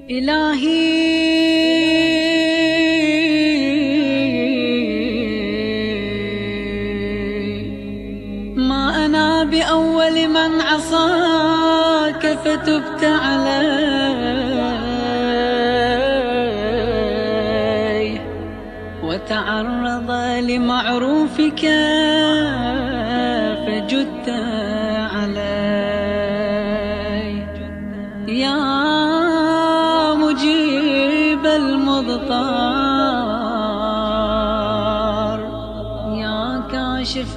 إلهي ما أنا بأول من عصاك فتبت علي وتعرض لمعروفك فجدت علي يا مجيب المضطر يا كاشف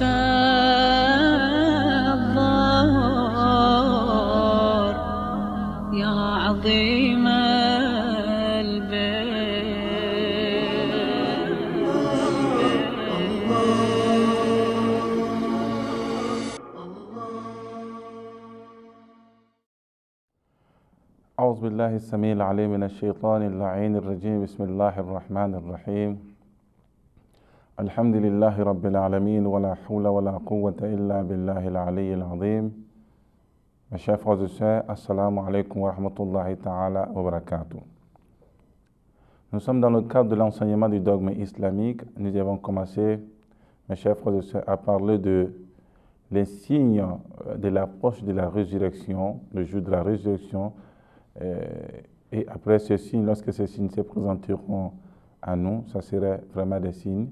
الضار يا عظيم البر. أعوذ بالله السميع العليم من الشيطان اللعين الرجيم. بسم الله الرحمن الرحيم. الحمد لله رب العالمين ولا حول ولا قوة إلا بالله العلي العظيم. Mes chers frères et sœurs, assalamu alaikum wa rahmatullahi ta'ala wa barakatuh. Nous sommes dans le cadre de l'enseignement du dogme islamique. Nous avons commencé, mes chers frères et sœurs, à parler de les signes de l'approche de la résurrection, le jour de la résurrection. Et après ces signes, lorsque ces signes se présenteront à nous, ça serait vraiment des signes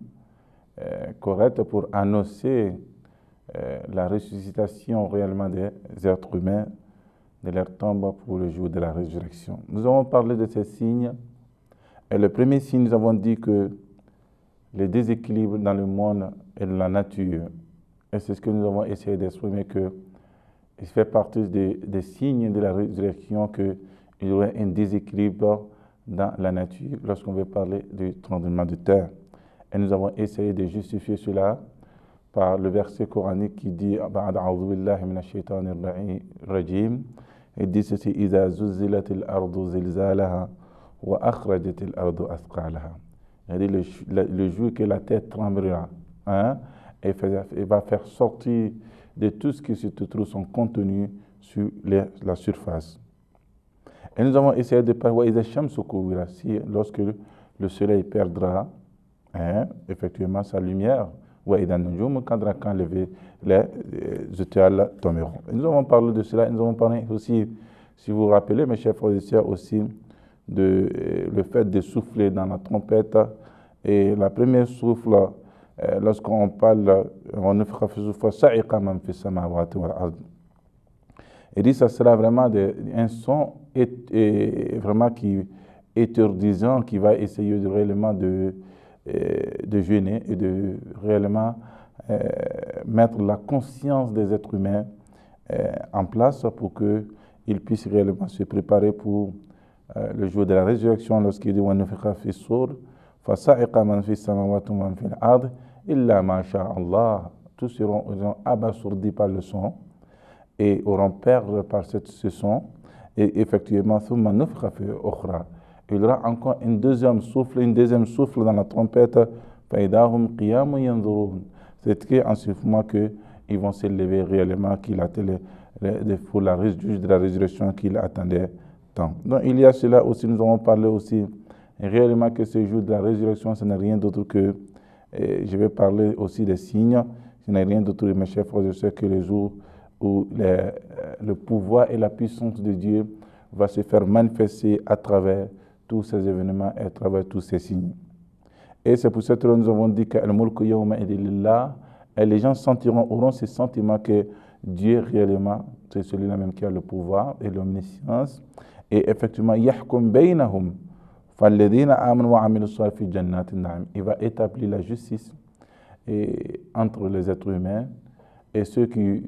corrects pour annoncer la ressuscitation réellement des êtres humains de leur tombe pour le jour de la résurrection. Nous avons parlé de ces signes. Et le premier signe, nous avons dit que le déséquilibre dans le monde et dans la nature, et c'est ce que nous avons essayé d'exprimer, que il fait partie des signes de la résurrection qu'il y aurait un déséquilibre dans la nature lorsqu'on veut parler du tremblement de terre. Et nous avons essayé de justifier cela par le verset coranique qui dit A'udhu billahi minash shaitanir rajim. Il dit ceci: Iza zuzzilatil ardu zilzalaha wa akhrajatil ardu athqalaha. C'est-à-dire le jour que la terre tremblera, et va faire sortir de tout ce qui se trouve son contenu sur la surface. Et nous avons essayé de parler si lorsque le soleil perdra effectivement sa lumière, quand les étoiles tomberont. Et nous avons parlé de cela. Nous avons parlé aussi, si vous vous rappelez, mes chers frères et sœurs, aussi de le fait de souffler dans la trompette. Et la première souffle, lorsqu'on parle, on fera il dit que ça sera vraiment un son vraiment qui étourdissant, qui va essayer réellement de gêner et de réellement mettre la conscience des êtres humains en place pour qu'ils puissent réellement se préparer pour le jour de la résurrection, lorsqu'il dit Illa ma sha Allah, tous seront abasourdis par le son et auront peur par ce son. Et effectivement, il y aura encore une deuxième souffle dans la trompette. C'est qu'en ce moment qu'ils vont se lever réellement, qu'il attendait pour la de la résurrection qu'il attendait tant. Donc il y a cela aussi, nous avons parlé aussi réellement que ce jour de la résurrection, ce n'est rien d'autre que, je vais parler aussi des signes, ce n'est rien d'autre, mes chers frères et sœurs, que le jour où le pouvoir et la puissance de Dieu va se faire manifester à travers tous ces événements et à travers tous ces signes. Et c'est pour cette raison que nous avons dit que et les gens auront ce sentiment que Dieu réellement, c'est celui-là même qui a le pouvoir et l'omniscience. Et effectivement, yahkum baynahum. Il va établir la justice entre les êtres humains et ceux qui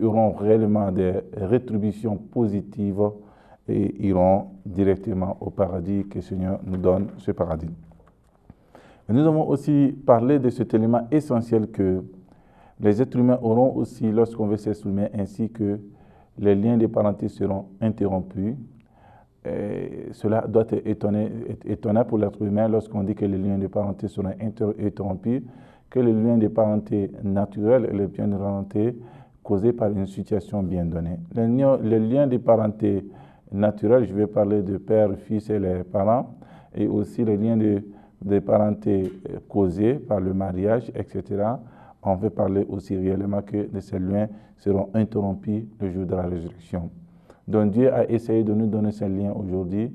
auront réellement des rétributions positives et iront directement au paradis, que le Seigneur nous donne ce paradis. Et nous avons aussi parlé de cet élément essentiel que les êtres humains auront aussi lorsqu'on veut s'exprimer, ainsi que les liens de parenté seront interrompus. Et cela doit être étonnant pour l'être humain lorsqu'on dit que les liens de parenté seront interrompus, que les liens de parenté naturels et les liens de parenté causés par une situation bien donnée. Les liens de parenté naturels, je vais parler de père, fils et les parents, et aussi les liens de parenté causés par le mariage, etc. On veut parler aussi réellement que ces liens seront interrompus le jour de la résurrection. Donc Dieu a essayé de nous donner ces liens aujourd'hui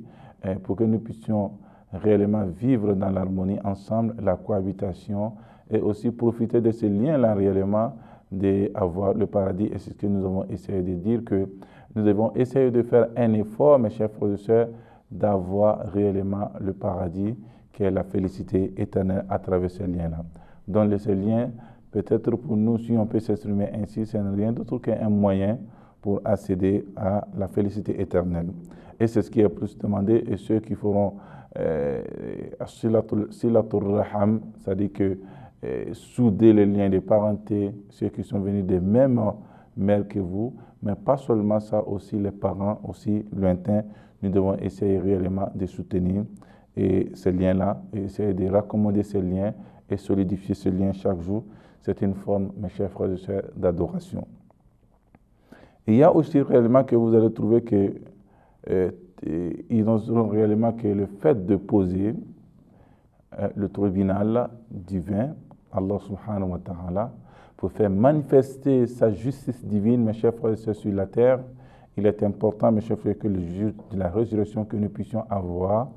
pour que nous puissions réellement vivre dans l'harmonie ensemble, la cohabitation, et aussi profiter de ces liens-là réellement d'avoir le paradis. Et c'est ce que nous avons essayé de dire, que nous devons essayer de faire un effort, mes chers frères et sœurs, d'avoir réellement le paradis, qui est la félicité éternelle à travers ces liens-là. Donc ces liens, peut-être pour nous, si on peut s'exprimer ainsi, ce n'est rien d'autre qu'un moyen pour accéder à la félicité éternelle. Et c'est ce qui est plus demandé, et ceux qui feront silatul raham, c'est-à-dire que souder les liens de parenté, ceux qui sont venus des mêmes mères que vous, mais pas seulement ça, aussi les parents, aussi lointains, nous devons essayer réellement de soutenir et ces liens-là, et essayer de raccommoder ces liens et solidifier ces liens chaque jour. C'est une forme, mes chers frères et sœurs, d'adoration. Il y a aussi réellement que vous allez trouver que ils ont réellement que le fait de poser le tribunal divin, Allah subhanahu wa ta'ala, pour faire manifester sa justice divine, mes chers frères et sœurs, sur la terre, il est important, mes chers frères, que le jour de la résurrection, que nous puissions avoir,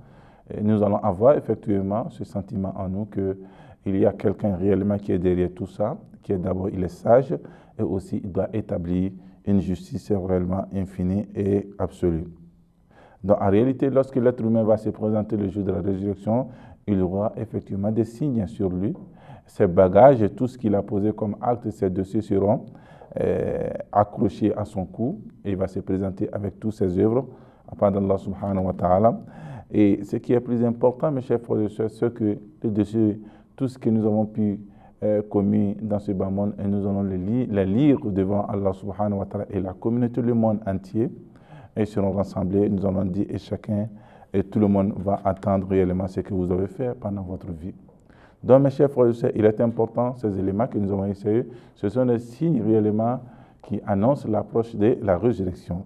et nous allons avoir effectivement ce sentiment en nous qu'il y a quelqu'un réellement qui est derrière tout ça, qui est d'abord, il est sage, et aussi il doit établir une justice réellement infinie et absolue. Donc en réalité, lorsque l'être humain va se présenter le jour de la résurrection, il aura effectivement des signes sur lui. Ses bagages et tout ce qu'il a posé comme acte, ses dossiers seront accrochés à son cou et il va se présenter avec toutes ses œuvres auprès d'Allah subhanahu wa ta'ala. Et ce qui est plus important, mes chers frères et sœurs, c'est que les dossiers, tout ce que nous avons pu commis dans ce bas monde, et nous allons les lire devant Allah subhanahu wa ta'ala et la communauté, le monde entier, et ils seront rassemblés, nous allons dire, et chacun, et tout le monde va attendre réellement ce que vous avez fait pendant votre vie. Donc, mes chers frères et sœurs, il est important, ces éléments que nous avons essayés, ce sont des signes réellement qui annoncent l'approche de la résurrection.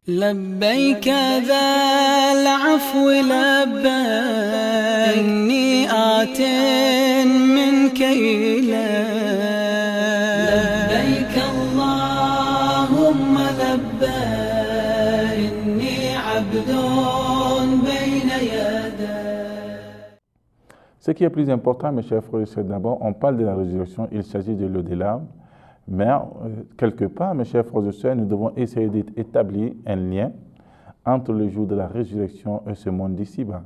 لبيك ذا العفو لبيك إني آت منك إليك لبيك اللهم لبيك إني عبد بين يديك. Ce qui est plus important, mes chers frères et sœurs, d'abord, on parle de la résurrection, il s'agit de l'au-delà. Mais quelque part, mes chers frères et sœurs, nous devons essayer d'établir un lien entre le jour de la résurrection et ce monde d'ici-bas.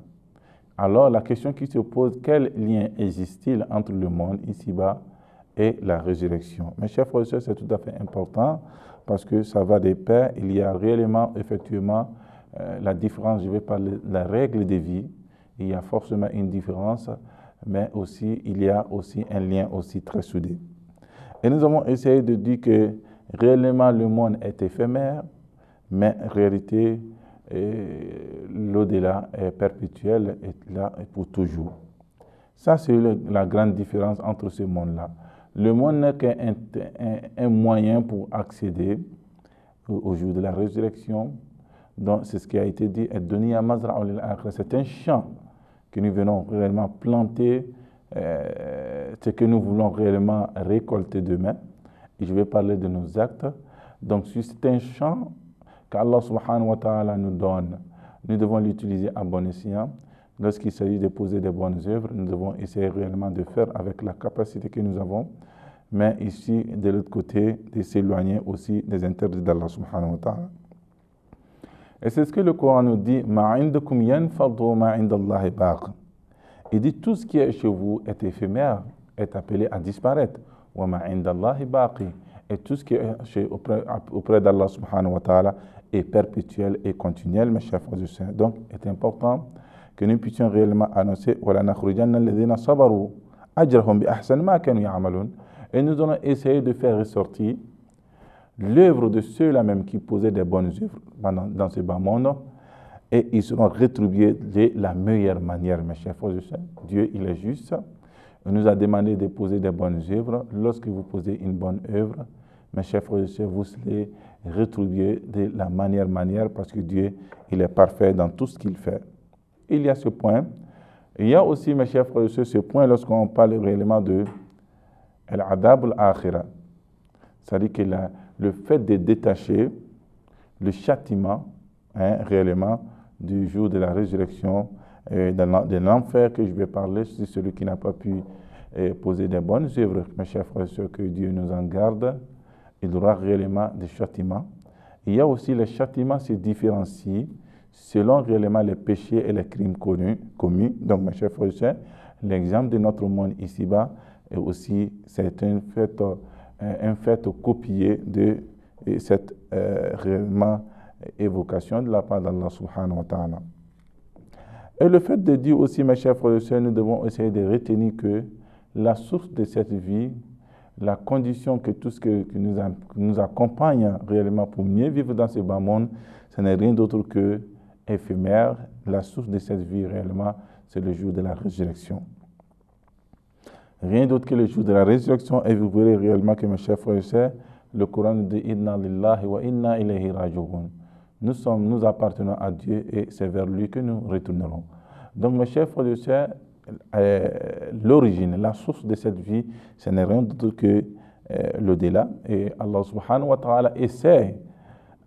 Alors, la question qui se pose, quel lien existe-t-il entre le monde ici-bas et la résurrection? Mes chers frères et sœurs, c'est tout à fait important parce que ça va de pair. Il y a réellement, effectivement, la différence, je vais parler de la règle de vie. Il y a forcément une différence, mais aussi, il y a aussi un lien aussi très soudé. Et nous avons essayé de dire que réellement le monde est éphémère, mais en réalité, l'au-delà est perpétuel et là pour toujours. Ça, c'est la grande différence entre ce monde-là. Le monde n'est qu'un moyen pour accéder au jour de la résurrection. Donc, c'est ce qui a été dit, c'est un champ que nous venons réellement planter, ce que nous voulons réellement récolter demain. Et je vais parler de nos actes. Donc, si c'est un champ qu'Allah subhanahu wa ta'ala nous donne, nous devons l'utiliser à bon escient. Lorsqu'il s'agit de poser des bonnes œuvres, nous devons essayer réellement de faire avec la capacité que nous avons. Mais ici, de l'autre côté, de s'éloigner aussi des interdits d'Allah subhanahu wa ta'ala. Et c'est ce que le Coran nous dit, ma'indakum yanfadu wa ma'indallahi baq. Il dit tout ce qui est chez vous est éphémère, est appelé à disparaître. Wa ma'indallahi baqi. Et tout ce qui est auprès d'Allah subhanahu wa ta'ala est perpétuel et continuel, mes chers frères et sœurs. Donc, il est important que nous puissions réellement annoncer وَلَا نَخْرُجَنَّ الَّذِينَ صَبَرُوا أَجْرَهُمْ بِأَحْسَنِ مَا كَانُوا يَعْمَلُونَ. Et nous allons essayer de faire ressortir l'œuvre de ceux-là même qui posaient des bonnes œuvres dans ce bas monde, et ils seront rétribués de la meilleure manière, mes chers frères et sœurs. Dieu, il est juste. Il nous a demandé de poser des bonnes œuvres. Lorsque vous posez une bonne œuvre, mes chers frères et sœurs, vous serez rétribués de la manière, parce que Dieu, il est parfait dans tout ce qu'il fait. Il y a ce point. Il y a aussi, mes chers frères et sœurs, ce point lorsqu'on parle réellement de l'adab al-akhira. C'est-à-dire que le fait de détacher le châtiment, réellement, du jour de la résurrection, de l'enfer que je vais parler, c'est celui qui n'a pas pu poser des bonnes œuvres, mes chers frères et sœurs, que Dieu nous en garde. Il aura réellement des châtiments. Il y a aussi les châtiments se différencient selon réellement les péchés et les crimes commis. Donc, mes chers frères et sœurs, l'exemple de notre monde ici-bas est aussi, c'est un fait copié de cette réellement évocation de la part d'Allah subhanahu wa ta'ala. Et le fait de dire aussi, mes chers frères et sœurs, nous devons essayer de retenir que la source de cette vie, la condition que tout ce qui nous accompagne réellement pour mieux vivre dans ce bas monde, ce n'est rien d'autre que éphémère. La source de cette vie réellement, c'est le jour de la résurrection. Rien d'autre que le jour de la résurrection. Et vous verrez réellement que, mes chers frères et sœurs, le Coran nous dit « Inna lillahi wa inna ilayhi raji'un ». Nous appartenons à Dieu et c'est vers lui que nous retournerons. Donc, mes chers frères et sœurs, l'origine, la source de cette vie, ce n'est rien d'autre que l'au-delà. Et Allah subhanahu wa ta'ala essaie,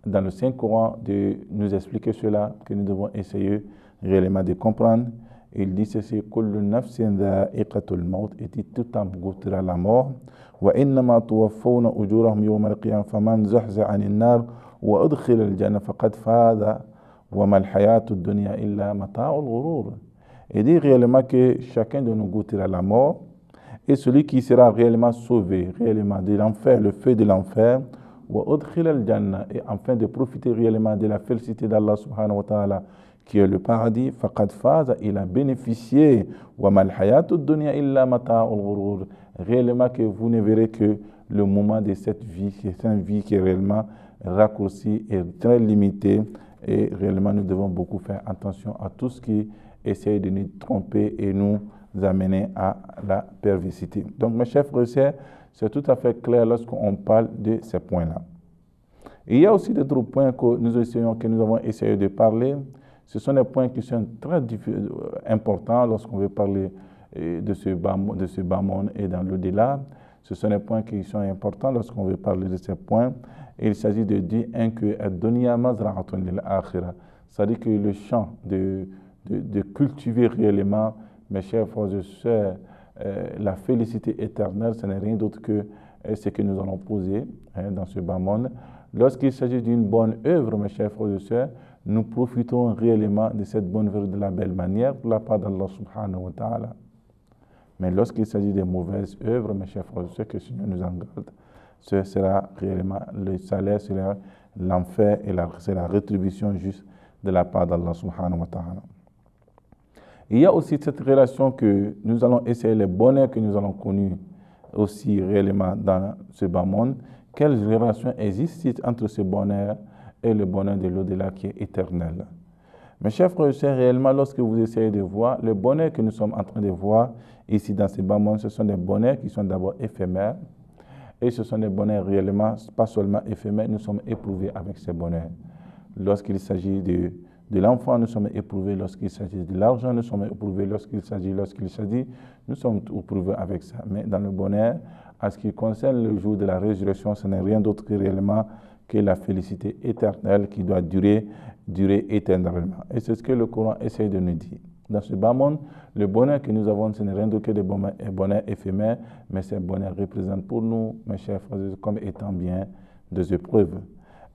dans le Saint-Coran, de nous expliquer cela, que nous devons essayer réellement de comprendre. Il dit ceci, « Kullu nafsin dha'iqatul maut » et dit, tout âme goûtera la mort. « Wa innama tuwaffawna ujurahum yawma al-qiyam faman zahza 'anil nar wa udkhila al-janna faqad faza wa ma al-hayatu ad-dunya illa mata'ul ghurur » Et dit réellement que chacun de nous goûtera la mort, et celui qui sera réellement sauvé, réellement de l'enfer, le feu de l'enfer, et afin de profiter réellement de la félicité d'Allah subhanahu wa ta'ala, qui est le paradis, faqad faza, il a bénéficié, wa mal hayatud dunya illa mata'ul ghurur, réellement que vous ne verrez que le moment de cette vie, c'est une vie qui est réellement raccourcie et très limitée, et réellement nous devons beaucoup faire attention à tout ce qui essaye de nous tromper et nous amener à la perversité. Donc, mes chers frères et sœurs, c'est tout à fait clair lorsqu'on parle de ces points-là. Il y a aussi d'autres points que nous avons essayé de parler. Ce sont des points qui sont très importants lorsqu'on veut parler de ce bas monde et dans l'au-delà. Ce sont des points qui sont importants lorsqu'on veut parler de ces points. Et il s'agit de dire que ad-dunya mazra'atun lil-akhirah, c'est-à-dire que le champ de cultiver réellement, mes chers frères et sœurs, la félicité éternelle, ce n'est rien d'autre que ce que nous allons poser dans ce bas monde. Lorsqu'il s'agit d'une bonne œuvre, mes chers frères et sœurs, nous profitons réellement de cette bonne œuvre de la belle manière de la part d'Allah subhanahu wa ta'ala. Mais lorsqu'il s'agit de mauvaises œuvres, mes chers frères et sœurs, que le Seigneur nous en garde, ce sera réellement le salaire, sera l'enfer et c'est la rétribution juste de la part d'Allah subhanahu wa ta'ala. Il y a aussi cette relation que nous allons essayer, les bonheurs que nous allons connaître aussi réellement dans ce bas monde. Quelle relation existe entre ce bonheur et le bonheur de l'au-delà qui est éternel? Mes chers frères et sœurs, réellement, lorsque vous essayez de voir, le bonheur que nous sommes en train de voir ici dans ce bas monde, ce sont des bonheurs qui sont d'abord éphémères. Et ce sont des bonheurs réellement, pas seulement éphémères, nous sommes éprouvés avec ces bonheurs. Lorsqu'il s'agit de l'enfant, nous sommes éprouvés. Lorsqu'il s'agit de l'argent, nous sommes éprouvés. Lorsqu'il s'agit, nous sommes éprouvés avec ça. Mais dans le bonheur, à ce qui concerne le jour de la résurrection, ce n'est rien d'autre que réellement que la félicité éternelle qui doit durer éternellement. Et c'est ce que le Coran essaie de nous dire. Dans ce bas monde, le bonheur que nous avons, ce n'est rien d'autre que des bonheurs éphémères, mais ces bonheurs représentent pour nous, mes chers frères, comme étant bien des épreuves.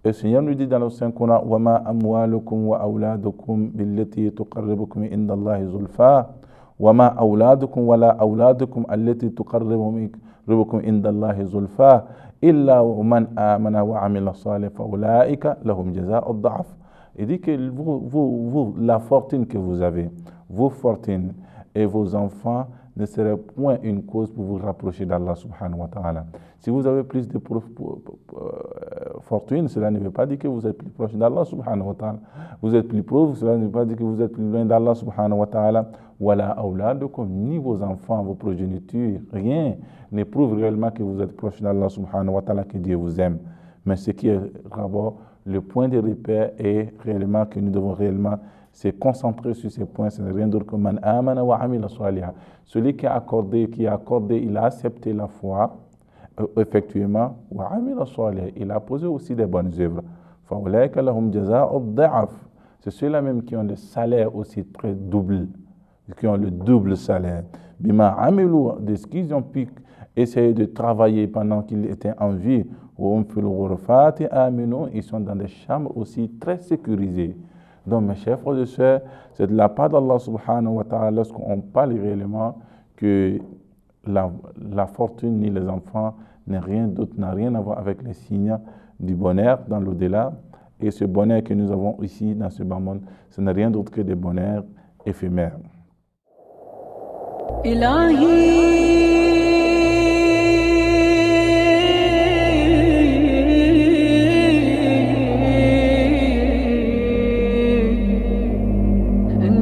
Et le Seigneur nous dit dans le Saint-Coran, وَمَا أَمْوَالُكُمْ وَأَوْلَادُكُمْ بِالَّتِي تُقَرِّبُكُمْ عِنْدَ اللَّهِ زُلْفَىٰ وَمَا أَوْلَادُكُمْ وَلَا أَوْلَادُكُمْ الَّتِي تُقَرِّبُكُمْ عِنْدَ اللَّهِ زُلْفَىٰ إِلَّا وَمَنْ آمَنَ وَعَمِلَ صَالِحًا فَأُولَٰئِكَ لَهُمْ جَزَاءُ الضَّعْفِ. Il dit que vous, la fortune que vous avez, vos fortunes et vos enfants ne serait point une cause pour vous rapprocher d'Allah subhanahu wa ta'ala. Si vous avez plus de fortune, cela ne veut pas dire que vous êtes plus proche d'Allah subhanahu wa ta'ala. Vous êtes plus pauvre, cela ne veut pas dire que vous êtes plus loin d'Allah subhanahu wa ta'ala. Wala awladukum, ni vos enfants, vos progénitures, rien ne prouve réellement que vous êtes proche d'Allah subhanahu wa ta'ala, que Dieu vous aime. Mais ce qui est d'abord le point de repère est réellement que nous devons réellement se concentrer sur ces points. Ce n'est rien d'autre que man amana wa amila saliha. Celui qui a accordé, il a accepté la foi, effectivement, wa amila saliha, il a posé aussi des bonnes œuvres. Fa ulaika lahum jazaa'u dha'af. C'est ceux-là même qui ont le salaire aussi très double, qui ont le double salaire. Bima amilu, de ce qu'ils ont pu essayer de travailler pendant qu'ils étaient en vie. Ils sont dans des chambres aussi très sécurisées. Donc, mes chers frères et sœurs, c'est de la part d'Allah subhanahu wa ta'ala lorsqu'on parle réellement que la fortune ni les enfants n'a rien d'autre, n'a rien à voir avec les signes du bonheur dans l'au-delà. Et ce bonheur que nous avons ici dans ce bas monde, ce n'est rien d'autre que des bonheurs éphémères.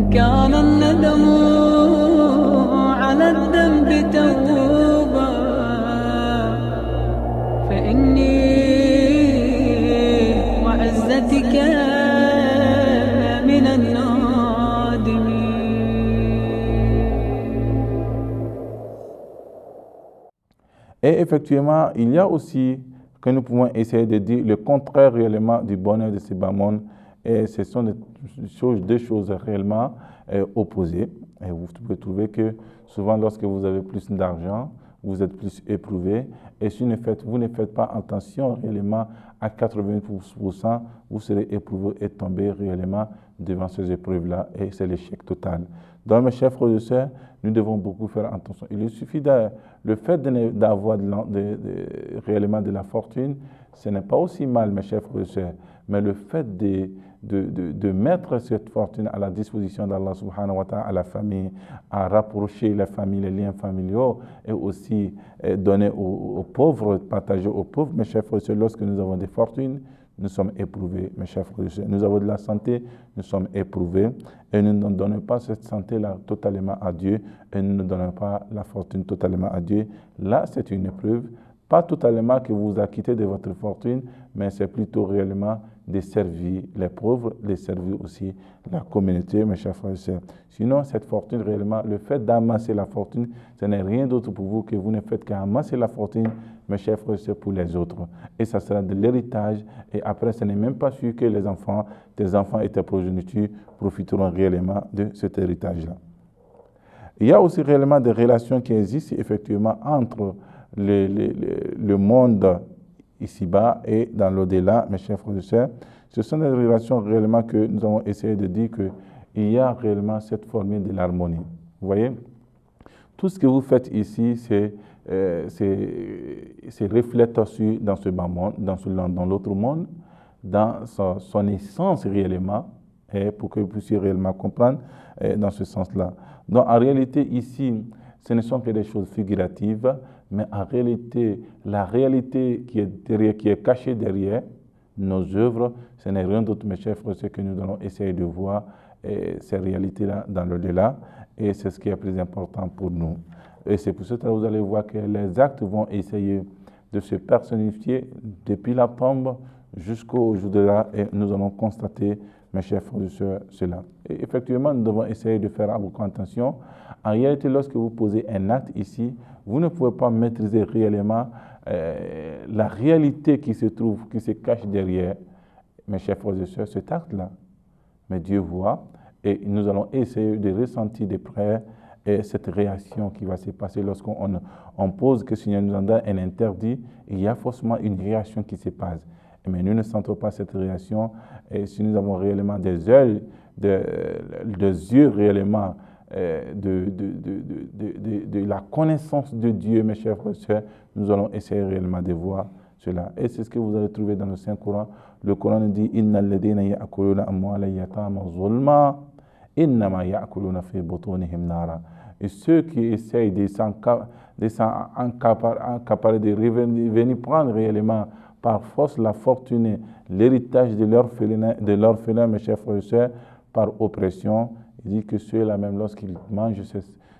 كان الندم على الذنب توبا فإني وعزتك من النادمين. Et effectivement, il y a aussi que nous pouvons essayer de dire le contraire réellement du bonheur de ce bas monde. Et ce sont deux choses réellement opposées. Et vous pouvez trouver que souvent, lorsque vous avez plus d'argent, vous êtes plus éprouvé. Et si vous ne faites pas attention réellement à 80%, vous serez éprouvé et tombé réellement devant ces épreuves-là. Et c'est l'échec total. Donc, mes chers frères et sœurs, nous devons beaucoup faire attention. Il suffit le fait d'avoir réellement de la fortune, ce n'est pas aussi mal, mes chers frères et sœurs, mais le fait de mettre cette fortune à la disposition d'Allah subhanahu wa ta'ala, à la famille, à rapprocher la famille, les liens familiaux, et aussi donner aux pauvres, partager aux pauvres, mes chers frères et sœurs, lorsque nous avons des fortunes, nous sommes éprouvés, mes chers frères et sœurs. Nous avons de la santé, nous sommes éprouvés, et nous ne donnons pas cette santé-là totalement à Dieu, et nous ne donnons pas la fortune totalement à Dieu. Là, c'est une épreuve, pas totalement que vous vous acquittez de votre fortune, mais c'est plutôt réellement de servir les pauvres, de servir aussi la communauté, mes chers frères et sœurs. Sinon, cette fortune, réellement, le fait d'amasser la fortune, ce n'est rien d'autre pour vous que vous ne faites qu'amasser la fortune, mes chers frères et sœurs, pour les autres. Et ça sera de l'héritage. Et après, ce n'est même pas sûr que tes enfants et tes progénitures profiteront réellement de cet héritage-là. Il y a aussi réellement des relations qui existent effectivement entre le monde ici-bas et dans l'au-delà, mes chers frères et sœurs. Ce sont des relations réellement que nous avons essayé de dire qu'il y a réellement cette formule de l'harmonie. Vous voyez, tout ce que vous faites ici, c'est reflète aussi dans ce bas monde, dans l'autre monde, dans son essence réellement, et pour que vous puissiez réellement comprendre dans ce sens-là. Donc en réalité ici, ce ne sont que des choses figuratives, mais en réalité, la réalité qui est cachée derrière nos œuvres, ce n'est rien d'autre, mes chers frères, c'est que nous allons essayer de voir ces réalités-là dans l'au-delà, et c'est ce qui est plus important pour nous. Et c'est pour ça que vous allez voir que les actes vont essayer de se personnifier depuis la tombe jusqu'au jour de là, et nous allons constater, mes chers frères et sœurs, cela. Et effectivement, nous devons essayer de faire beaucoup attention. En réalité, lorsque vous posez un acte ici, vous ne pouvez pas maîtriser réellement la réalité qui se cache derrière, mes chers frères et sœurs, cet acte-là. Mais Dieu voit, et nous allons essayer de ressentir de près et cette réaction qui va se passer lorsqu'on pose que le Seigneur nous en donne un interdit, il y a forcément une réaction qui se passe. Mais nous ne sentons pas cette réaction, et si nous avons réellement des yeux réellement de la connaissance de Dieu, mes chers frères et sœurs, nous allons essayer réellement de voir cela. Et c'est ce que vous allez trouver dans le Saint-Coran. Le Coran nous dit « Inna alladhina ya'kuluna amwala yatama zulma, innama ya'kuluna fi butunihim nara » Et ceux qui essayent de s'accaparer, de venir prendre réellement par force la fortune, l'héritage de l'orphelin, mes chers frères et sœurs, par oppression, il dit que ceux-là, même lorsqu'ils mangent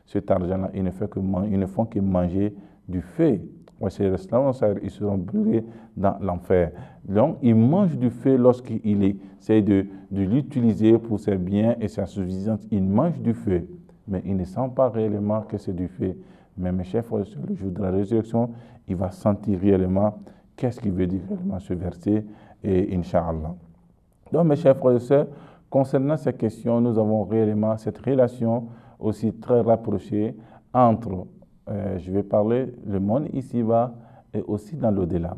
cet argent-là, ils ne font que manger du feu. Ils seront brûlés dans l'enfer. Donc, ils mangent du feu lorsqu'il essaie de l'utiliser pour ses biens et sa suffisance. Ils mangent du feu, mais ils ne sentent pas réellement que c'est du feu. Mais mes chers frères et sœurs, le jour de la résurrection, il va sentir réellement qu'est-ce qu'il veut dire réellement ce verset, et Inch'Allah. Donc, mes chers frères et sœurs, concernant ces questions, nous avons réellement cette relation aussi très rapprochée entre, je vais parler, le monde ici-bas et aussi dans l'au-delà.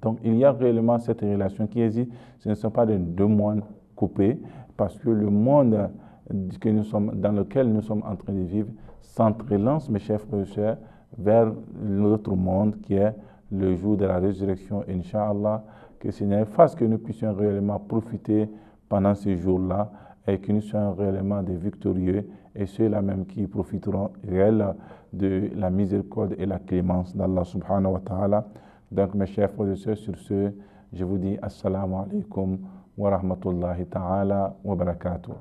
Donc, il y a réellement cette relation qui existe. Ce ne sont pas deux mondes coupés, parce que le monde dans lequel nous sommes en train de vivre s'entrelance, mes chers frères et sœurs, vers l'autre monde qui est le jour de la résurrection, Inch'Allah, que Seigneur fasse que nous puissions réellement profiter pendant ces jours-là et que nous soyons réellement des victorieux et ceux-là même qui profiteront réellement de la miséricorde et la clémence d'Allah subhanahu wa ta'ala. Donc mes chers frères et sœurs, sur ce, je vous dis assalamu alaikum wa rahmatullahi ta'ala wa barakatuh.